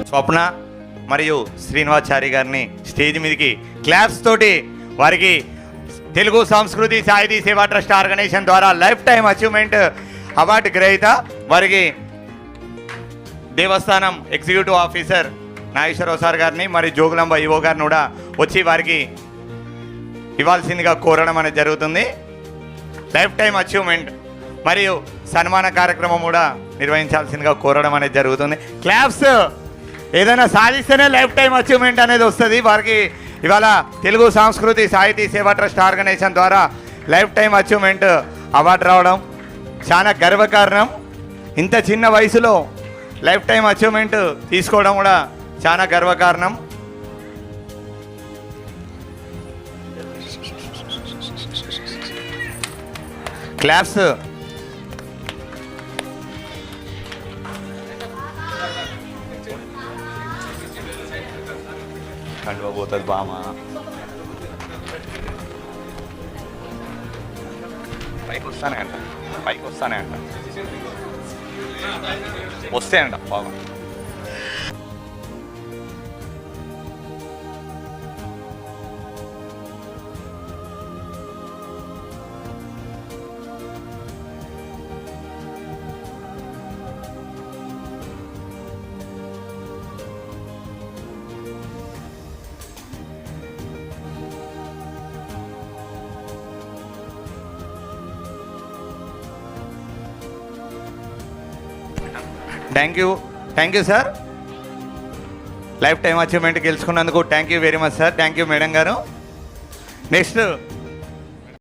స్వప్న మరియు శ్రీనివాచారి గారిని స్టేజ్ మీదకి క్లాప్స్ తోటి వారికి తెలుగు సంస్కృతి సాహితీ సేవా ట్రస్ట్ ఆర్గనైజేషన్ ద్వారా లైఫ్ టైం అచీవ్మెంట్ అవార్డు గ్రహీత వారికి దేవస్థానం ఎగ్జిక్యూటివ్ ఆఫీసర్ నాగేశ్వరరావు సార్ గారిని మరియు జోగులాంబ ఈవో గారిని కూడా వచ్చి వారికి ఇవ్వాల్సిందిగా కోరడం అనేది జరుగుతుంది. లైఫ్ టైం అచీవ్మెంట్ మరియు సన్మాన కార్యక్రమం కూడా నిర్వహించాల్సిందిగా కోరడం అనేది జరుగుతుంది. క్లాప్స్. ఏదైనా సాధిస్తేనే లైఫ్ టైం అచీవ్మెంట్ అనేది వస్తుంది. వారికి ఇవాళ తెలుగు సంస్కృతి సాహితీ సేవా ట్రస్ట్ ఆర్గనైజేషన్ ద్వారా లైఫ్ టైం అచీవ్మెంట్ అవార్డు రావడం చాలా గర్వకారణం. ఇంత చిన్న వయసులో లైఫ్ టైం అచీవ్మెంట్ తీసుకోవడం కూడా చాలా గర్వకారణం. క్లాప్స్. కండువ పోతుంది బామ. పైకి వస్తానే అంట వస్తే అంట బాగా. Thank you sir. Lifetime achievement గెలుచుకున్నందుకు thank you very much sir. Thank you madam గారు. నెక్స్ట్